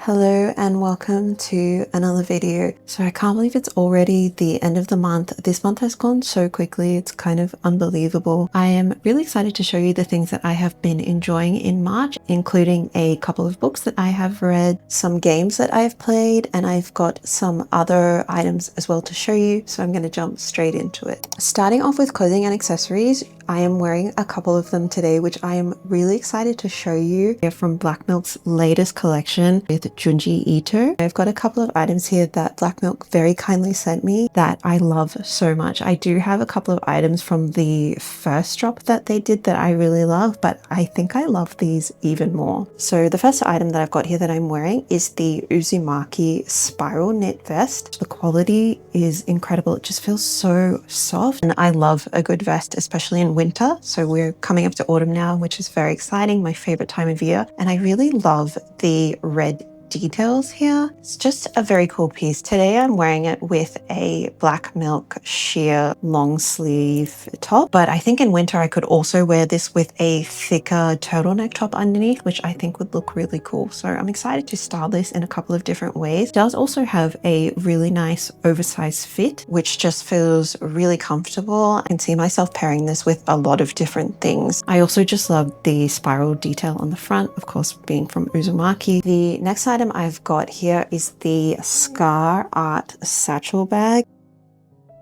Hello and welcome to another video. So I can't believe it's already the end of the month. This month has gone so quickly, it's kind of unbelievable. I am really excited to show you the things that I have been enjoying in March, including a couple of books that I have read, some games that I have played, and I've got some other items as well to show you. So I'm going to jump straight into it. Starting off with clothing and accessories, I am wearing a couple of them today, which I am really excited to show you. They're from BlackMilk's latest collection with Junji Ito. I've got a couple of items here that BlackMilk very kindly sent me that I love so much. I do have a couple of items from the first drop that they did that I really love, but I think I love these even more. So the first item that I've got here that I'm wearing is the Uzumaki spiral knit vest. The quality is incredible. It just feels so soft, and I love a good vest, especially in winter. So we're coming up to autumn now, which is very exciting, my favorite time of year. And I really love the red details here. It's just a very cool piece. Today I'm wearing it with a BlackMilk sheer long sleeve top, but I think in winter I could also wear this with a thicker turtleneck top underneath, which I think would look really cool. So I'm excited to style this in a couple of different ways. It does also have a really nice oversized fit, which just feels really comfortable. I can see myself pairing this with a lot of different things. I also just love the spiral detail on the front, of course, being from Uzumaki. The next item I've got here is the Scar Art satchel bag.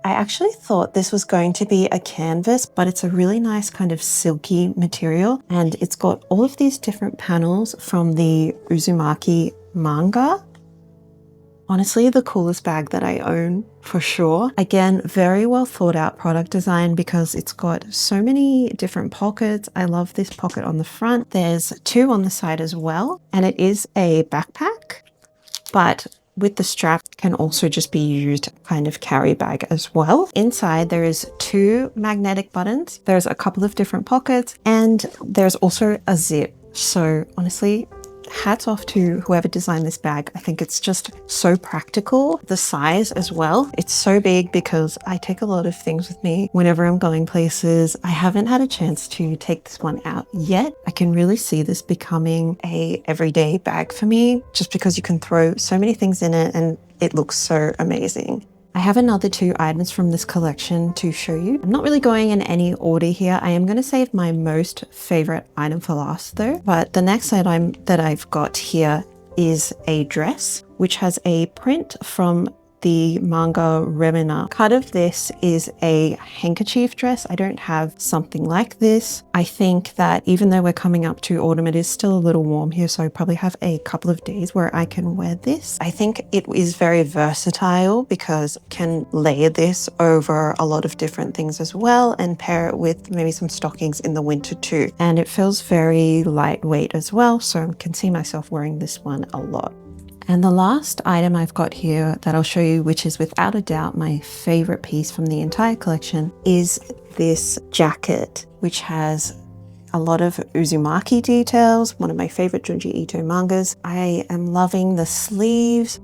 I actually thought this was going to be a canvas, but it's a really nice kind of silky material, and it's got all of these different panels from the Uzumaki manga. Honestly, the coolest bag that I own for sure. Again, very well thought out product design because it's got so many different pockets. I love this pocket on the front. There's two on the side as well, and it is a backpack, but with the strap can also just be used kind of carry bag as well. Inside there is two magnetic buttons. There's a couple of different pockets, and there's also a zip. So honestly, hats off to whoever designed this bag. I think it's just so practical. The size as well, it's so big because I take a lot of things with me whenever I'm going places. I haven't had a chance to take this one out yet. I can really see this becoming a everyday bag for me, just because you can throw so many things in it and it looks so amazing. I have another two items from this collection to show you. I'm not really going in any order here. I am going to save my most favorite item for last though. But the next item that I've got here is a dress, which has a print from the manga Remina. Cut of this is a handkerchief dress. I don't have something like this. I think that even though we're coming up to autumn, it is still a little warm here, so I probably have a couple of days where I can wear this. I think it is very versatile because I can layer this over a lot of different things as well and pair it with maybe some stockings in the winter too. And it feels very lightweight as well, so I can see myself wearing this one a lot. And the last item I've got here that I'll show you, which is without a doubt my favorite piece from the entire collection, is this jacket, which has a lot of Uzumaki details, one of my favorite Junji Ito mangas. I am loving the sleeves.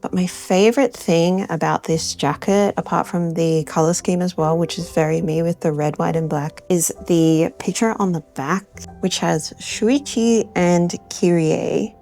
But my favorite thing about this jacket, apart from the color scheme as well, which is very me with the red, white, and black, is the picture on the back, which has Shuichi and Kirie.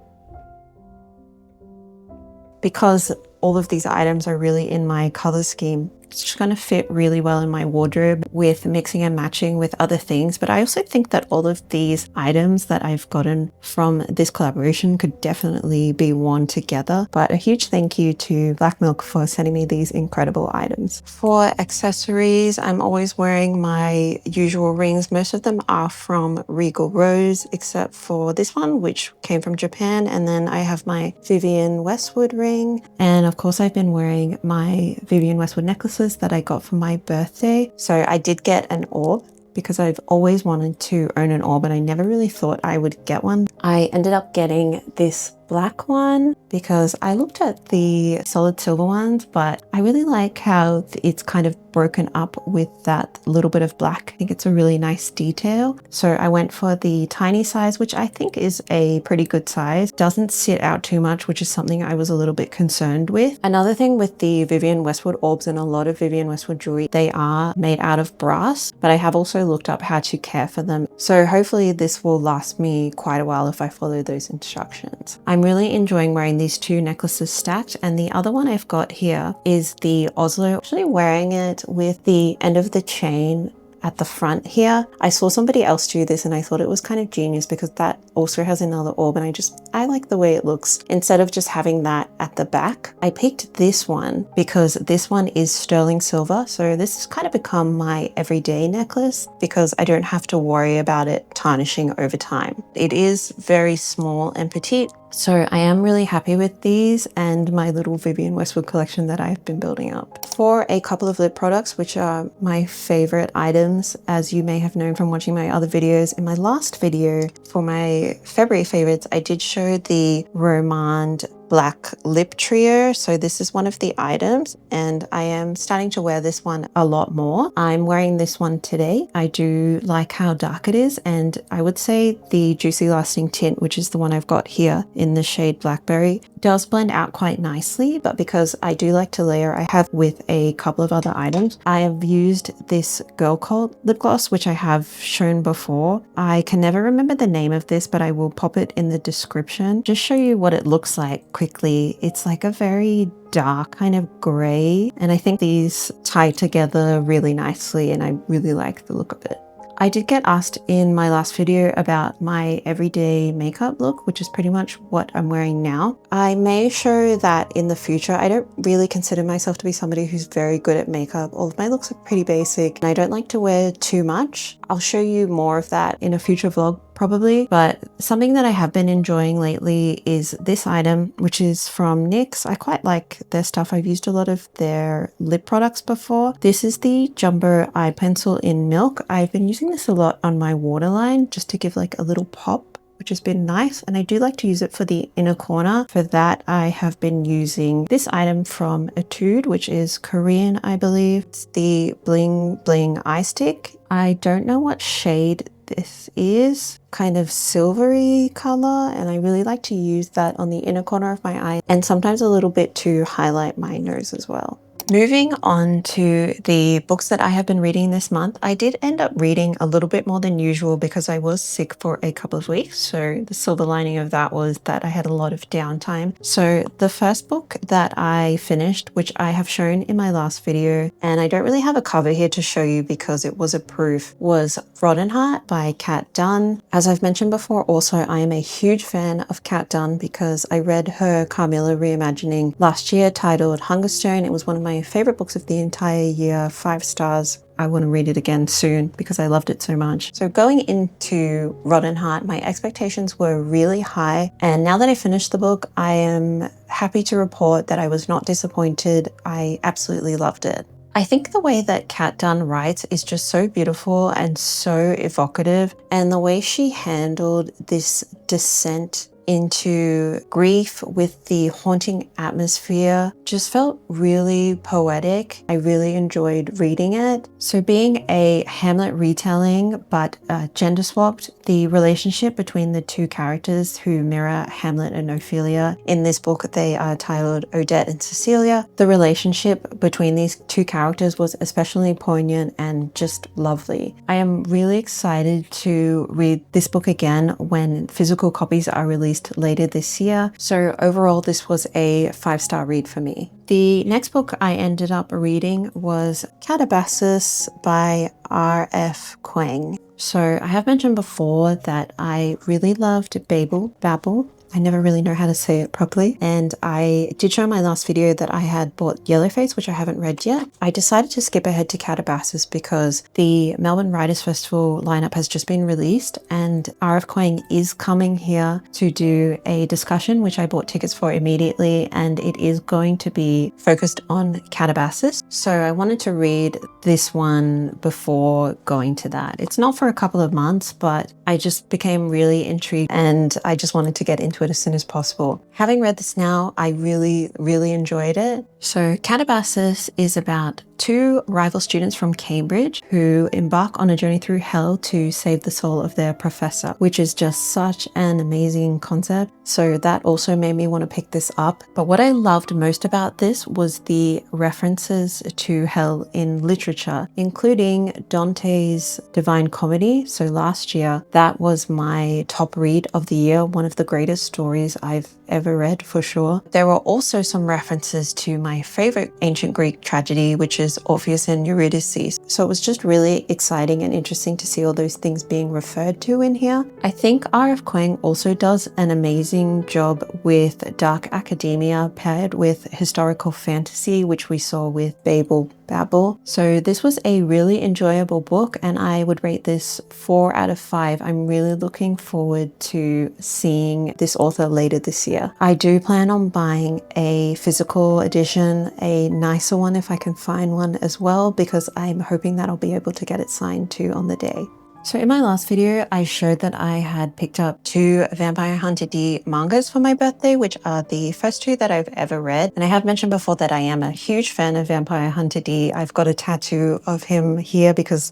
Because all of these items are really in my color scheme, it's just going to fit really well in my wardrobe with mixing and matching with other things. But I also think that all of these items that I've gotten from this collaboration could definitely be worn together. But a huge thank you to BlackMilk for sending me these incredible items. For accessories, I'm always wearing my usual rings. Most of them are from Regal Rose, except for this one, which came from Japan. And then I have my Vivienne Westwood ring. And of course, I've been wearing my Vivienne Westwood necklaces that I got for my birthday. So I did get an orb because I've always wanted to own an orb, but I never really thought I would get one. I ended up getting this black one because I looked at the solid silver ones, but I really like how it's kind of broken up with that little bit of black. I think it's a really nice detail. So I went for the tiny size, which I think is a pretty good size. Doesn't sit out too much, which is something I was a little bit concerned with. Another thing with the Vivienne Westwood orbs and a lot of Vivienne Westwood jewelry, they are made out of brass, but I have also looked up how to care for them. So hopefully this will last me quite a while if I follow those instructions. I'm really enjoying wearing these two necklaces stacked, and the other one I've got here is the Oslo. Actually wearing it with the end of the chain at the front here. I saw somebody else do this and I thought it was kind of genius because that also has another orb, and I like the way it looks. Instead of just having that at the back, I picked this one because this one is sterling silver. So this has kind of become my everyday necklace because I don't have to worry about it tarnishing over time. It is very small and petite. So I am really happy with these and my little Vivienne Westwood collection that I've been building up. For a couple of lip products, which are my favorite items, as you may have known from watching my other videos, in my last video for my February favorites, I did show the Romand Black Lip Trio. So this is one of the items and I am starting to wear this one a lot more. I'm wearing this one today. I do like how dark it is, and I would say the Juicy Lasting Tint, which is the one I've got here in the shade Blackberry, does blend out quite nicely, but because I do like to layer, I have with a couple of other items. I have used this Girlcult lip gloss, which I have shown before. I can never remember the name of this, but I will pop it in the description. Just show you what it looks like quickly. It's like a very dark kind of gray, and I think these tie together really nicely and I really like the look of it. I did get asked in my last video about my everyday makeup look, which is pretty much what I'm wearing now. I may show that in the future. I don't really consider myself to be somebody who's very good at makeup. All of my looks are pretty basic and I don't like to wear too much. I'll show you more of that in a future vlog probably, but something that I have been enjoying lately is this item, which is from NYX. I quite like their stuff. I've used a lot of their lip products before. This is the Jumbo Eye Pencil in Milk. I've been using this a lot on my waterline just to give like a little pop, which has been nice, and I do like to use it for the inner corner. For that, I have been using this item from Etude, which is Korean, I believe. It's the Bling Bling Eye Stick. I don't know what shade this is, kind of silvery color, and I really like to use that on the inner corner of my eye and sometimes a little bit to highlight my nose as well. Moving on to the books that I have been reading this month, I did end up reading a little bit more than usual because I was sick for a couple of weeks. So the silver lining of that was that I had a lot of downtime. So the first book that I finished, which I have shown in my last video, and I don't really have a cover here to show you because it was a proof, was Rotten Heart by Kat Dunn. As I've mentioned before, also I am a huge fan of Kat Dunn because I read her Carmilla reimagining last year titled Hungerstone. It was one of my favorite books of the entire year, 5 stars. I want to read it again soon because I loved it so much. So going into Rotten Heart, my expectations were really high, and now that I finished the book, I am happy to report that I was not disappointed. I absolutely loved it. I think the way that Kat Dunn writes is just so beautiful and so evocative, and the way she handled this descent into grief with the haunting atmosphere just felt really poetic. I really enjoyed reading it. So being a Hamlet retelling but gender swapped, the relationship between the two characters who mirror Hamlet and Ophelia in this book, they are titled Odette and Cecilia. The relationship between these two characters was especially poignant and just lovely. I am really excited to read this book again when physical copies are released later this year. So overall, this was a 5-star read for me. The next book I ended up reading was Katabasis by R.F. Kuang. So I have mentioned before that I really loved Babel. I never really know how to say it properly. And I did show in my last video that I had bought Yellowface, which I haven't read yet. I decided to skip ahead to Katabasis because the Melbourne Writers Festival lineup has just been released and R.F. Kuang is coming here to do a discussion, which I bought tickets for immediately, and it is going to be focused on Katabasis. So I wanted to read this one before going to that. It's not for a couple of months, but I just became really intrigued and I just wanted to get into to it as soon as possible. Having read this now, I really enjoyed it. So Katabasis is about two rival students from Cambridge who embark on a journey through hell to save the soul of their professor, which is just such an amazing concept. So that also made me want to pick this up. But what I loved most about this was the references to hell in literature, including Dante's Divine Comedy. So last year, that was my top read of the year, one of the greatest stories I've ever read for sure. There were also some references to my favorite ancient Greek tragedy, which is Orpheus and Eurydice. So it was just really exciting and interesting to see all those things being referred to in here. I think R.F. Kuang also does an amazing job with dark academia paired with historical fantasy, which we saw with Babel. So this was a really enjoyable book and I would rate this 4 out of 5. I'm really looking forward to seeing this author later this year. I do plan on buying a physical edition, a nicer one if I can find one as well, because I'm hoping that I'll be able to get it signed too on the day. So in my last video, I showed that I had picked up 2 Vampire Hunter D mangas for my birthday, which are the first 2 that I've ever read. And I have mentioned before that I am a huge fan of Vampire Hunter D. I've got a tattoo of him here because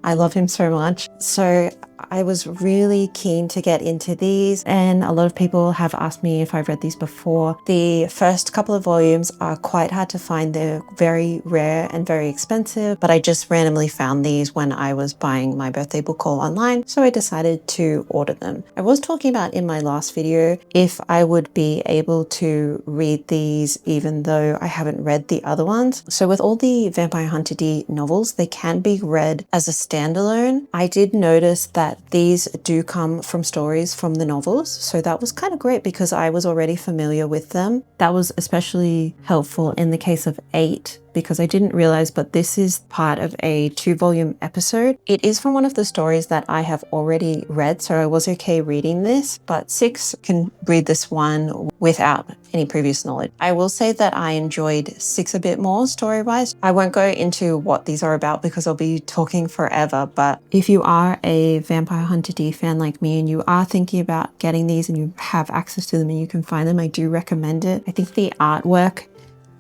I love him so much. So I was really keen to get into these, and a lot of people have asked me if I've read these before. The first couple of volumes are quite hard to find. They're very rare and very expensive, but I just randomly found these when I was buying my birthday book haul online, so I decided to order them. I was talking about in my last video if I would be able to read these even though I haven't read the other ones. So with all the Vampire Hunter D novels, they can be read as a standalone. I did notice that these do come from stories from the novels, so that was kind of great because I was already familiar with them. That was especially helpful in the case of 8 because I didn't realize, but this is part of a 2-volume episode. It is from one of the stories that I have already read, so I was okay reading this, but 6 can read this one without any previous knowledge. I will say that I enjoyed 6 a bit more story-wise. I won't go into what these are about because I'll be talking forever, but if you are a Vampire Hunter D fan like me and you are thinking about getting these and you have access to them and you can find them, I do recommend it. I think the artwork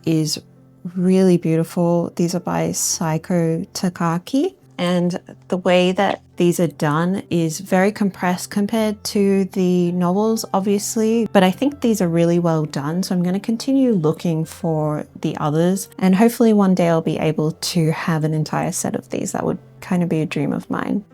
is really beautiful. These are by Saiko Takaki, and the way that these are done is very compressed compared to the novels, obviously, but I think these are really well done, so I'm going to continue looking for the others, and hopefully one day I'll be able to have an entire set of these. That would kind of be a dream of mine.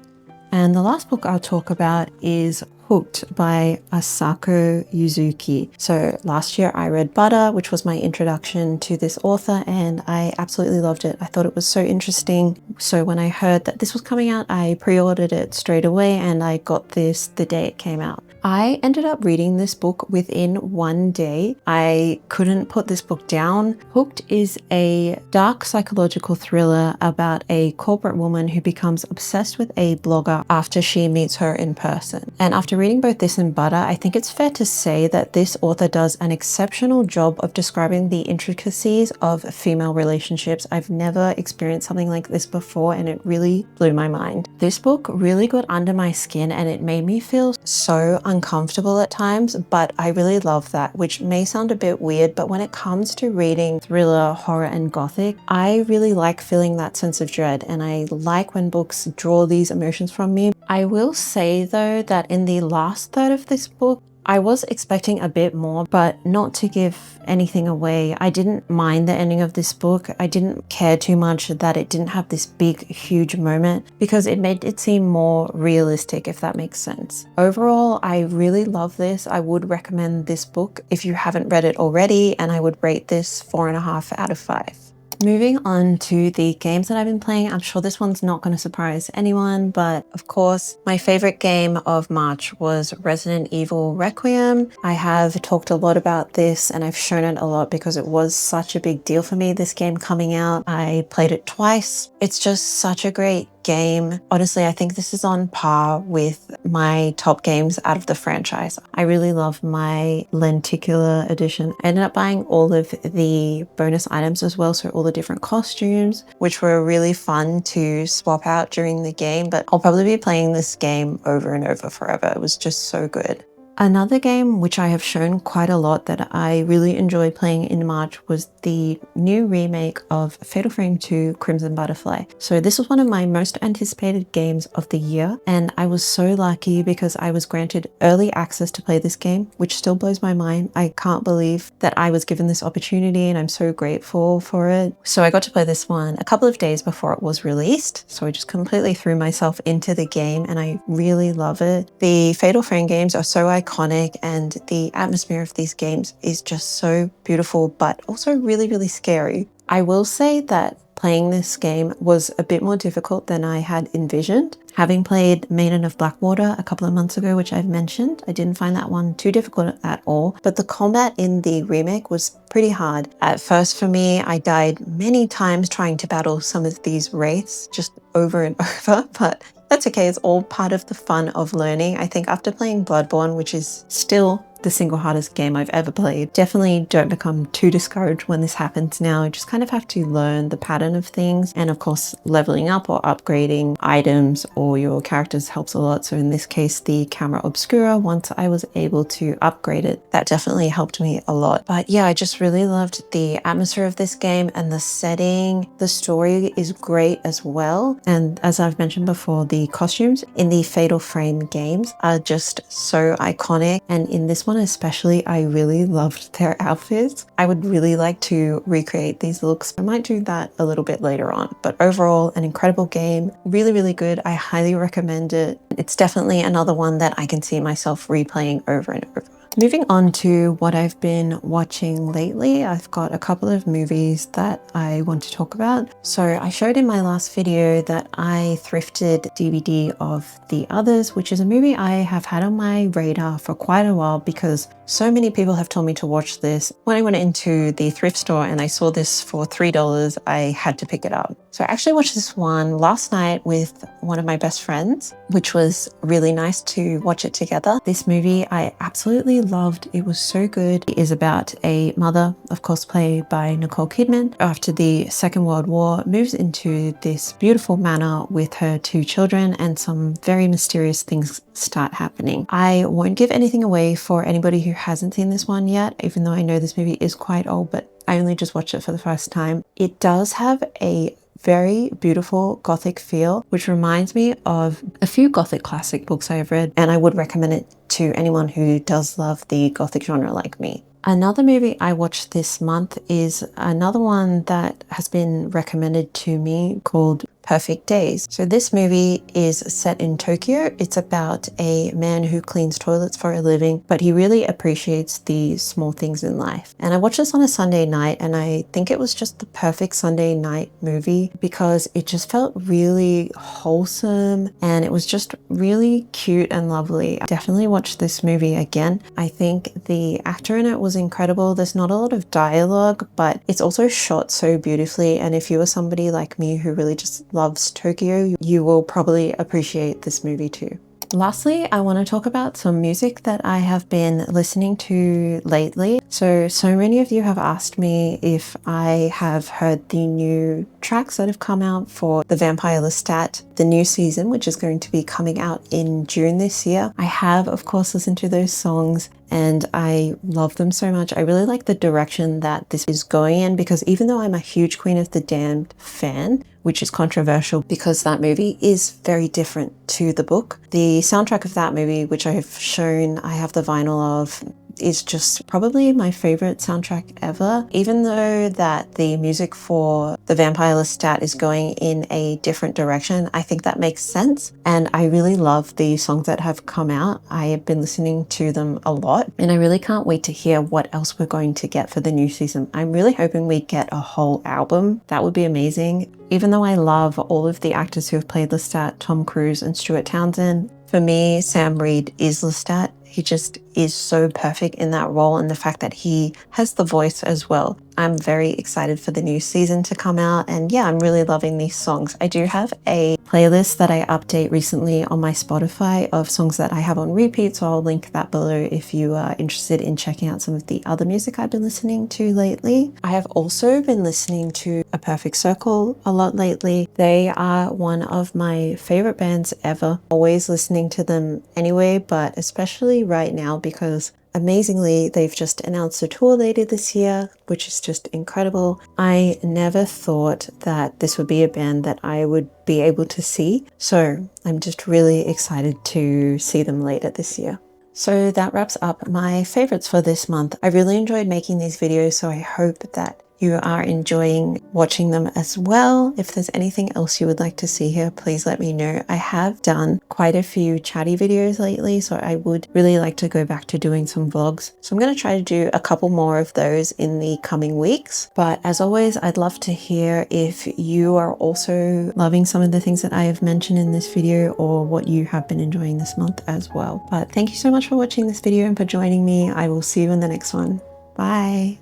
And the last book I'll talk about is Hooked by Asako Yuzuki. So last year I read Butter, which was my introduction to this author, and I absolutely loved it. I thought it was so interesting. So when I heard that this was coming out, I pre-ordered it straight away and I got this the day it came out. I ended up reading this book within 1 day. I couldn't put this book down. Hooked is a dark psychological thriller about a corporate woman who becomes obsessed with a blogger after she meets her in person. And after reading both this and Butter, I think it's fair to say that this author does an exceptional job of describing the intricacies of female relationships. I've never experienced something like this before, and it really blew my mind. This book really got under my skin and it made me feel so uncomfortable at times, but I really love that, which may sound a bit weird, but when it comes to reading thriller, horror, and gothic, I really like feeling that sense of dread, and I like when books draw these emotions from me. I will say though that in the last third of this book, I was expecting a bit more, but not to give anything away. I didn't mind the ending of this book. I didn't care too much that it didn't have this big, huge moment because it made it seem more realistic, if that makes sense. Overall, I really love this. I would recommend this book if you haven't read it already, and I would rate this 4.5 out of 5. Moving on to the games that I've been playing, I'm sure this one's not going to surprise anyone, but of course, my favorite game of March was Resident Evil Requiem. I have talked a lot about this and I've shown it a lot because it was such a big deal for me, this game coming out. I played it twice. It's just such a great game. Honestly, I think this is on par with my top games out of the franchise. I really love my lenticular edition. I ended up buying all of the bonus items as well, so all the different costumes, which were really fun to swap out during the game, but I'll probably be playing this game over and over forever. It was just so good. Another game which I have shown quite a lot that I really enjoyed playing in March was the new remake of Fatal Frame 2 Crimson Butterfly. So this was one of my most anticipated games of the year, and I was so lucky because I was granted early access to play this game, which still blows my mind. I can't believe that I was given this opportunity, and I'm so grateful for it. So I got to play this one a couple of days before it was released, so I just completely threw myself into the game and I really love it. The Fatal Frame games are so iconic, and the atmosphere of these games is just so beautiful, but also really, really scary. I will say that playing this game was a bit more difficult than I had envisioned. Having played Maiden of Blackwater a couple of months ago, which I've mentioned, I didn't find that one too difficult at all, but the combat in the remake was pretty hard. At first for me, I died many times trying to battle some of these wraiths just over and over, but that's okay, it's all part of the fun of learning. I think after playing Bloodborne, which is still the single hardest game I've ever played, definitely don't become too discouraged when this happens now. You just kind of have to learn the pattern of things, and of course leveling up or upgrading items or your characters helps a lot. So in this case, the camera obscura, once I was able to upgrade it, that definitely helped me a lot. But yeah, I just really loved the atmosphere of this game and the setting. The story is great as well, and as I've mentioned before, the costumes in the Fatal Frame games are just so iconic, and in this one especially, I really loved their outfits. I would really like to recreate these looks. I might do that a little bit later on, but overall an incredible game, really, really good. I highly recommend it. It's definitely another one that I can see myself replaying over and over. Moving on to what I've been watching lately, I've got a couple of movies that I want to talk about. So I showed in my last video that I thrifted DVD of The Others, which is a movie I have had on my radar for quite a while because so many people have told me to watch this. When I went into the thrift store and I saw this for $3, I had to pick it up. So I actually watched this one last night with one of my best friends, which was really nice to watch it together. This movie I absolutely loved. It was so good. It is about a mother, of course played by Nicole Kidman, after the Second World War, moves into this beautiful manor with her 2 children, and some very mysterious things start happening. I won't give anything away for anybody who hasn't seen this one yet, even though I know this movie is quite old, but I only just watched it for the first time. It does have a very beautiful gothic feel, which reminds me of a few gothic classic books I have read, and I would recommend it to anyone who does love the gothic genre like me. Another movie I watched this month is another one that has been recommended to me called Perfect Days. So this movie is set in Tokyo. It's about a man who cleans toilets for a living, but he really appreciates the small things in life. And I watched this on a Sunday night, and I think it was just the perfect Sunday night movie because it just felt really wholesome and it was just really cute and lovely. I definitely watched this movie again. I think the actor in it was incredible. There's not a lot of dialogue, but it's also shot so beautifully, and if you are somebody like me who really just loves Tokyo, you will probably appreciate this movie too. Lastly, I want to talk about some music that I have been listening to lately. So many of you have asked me if I have heard the new tracks that have come out for the Vampire Lestat, the new season, which is going to be coming out in June this year. I have, of course, listened to those songs and I love them so much. I really like the direction that this is going in, because even though I'm a huge Queen of the Damned fan, which is controversial because that movie is very different to the book, the soundtrack of that movie, which I have shown, I have the vinyl of, is just probably my favorite soundtrack ever. Even though that the music for the Vampire Lestat is going in a different direction, I think that makes sense. And I really love the songs that have come out. I have been listening to them a lot, and I really can't wait to hear what else we're going to get for the new season. I'm really hoping we get a whole album. That would be amazing. Even though I love all of the actors who have played Lestat, Tom Cruise and Stuart Townsend, for me, Sam Reid is Lestat. He just is so perfect in that role, and the fact that he has the voice as well. I'm very excited for the new season to come out, and yeah, I'm really loving these songs. I do have a playlist that I update recently on my Spotify of songs that I have on repeat, so I'll link that below if you are interested in checking out some of the other music I've been listening to lately. I have also been listening to a Perfect Circle a lot lately. They are one of my favorite bands ever. Always listening to them anyway, but especially right now because amazingly, they've just announced a tour later this year, which is just incredible. I never thought that this would be a band that I would be able to see, so I'm just really excited to see them later this year. So that wraps up my favorites for this month. I really enjoyed making these videos, so I hope that you are enjoying watching them as well. If there's anything else you would like to see here, please let me know. I have done quite a few chatty videos lately, so I would really like to go back to doing some vlogs. So I'm going to try to do a couple more of those in the coming weeks. But as always, I'd love to hear if you are also loving some of the things that I have mentioned in this video or what you have been enjoying this month as well. But thank you so much for watching this video and for joining me. I will see you in the next one. Bye.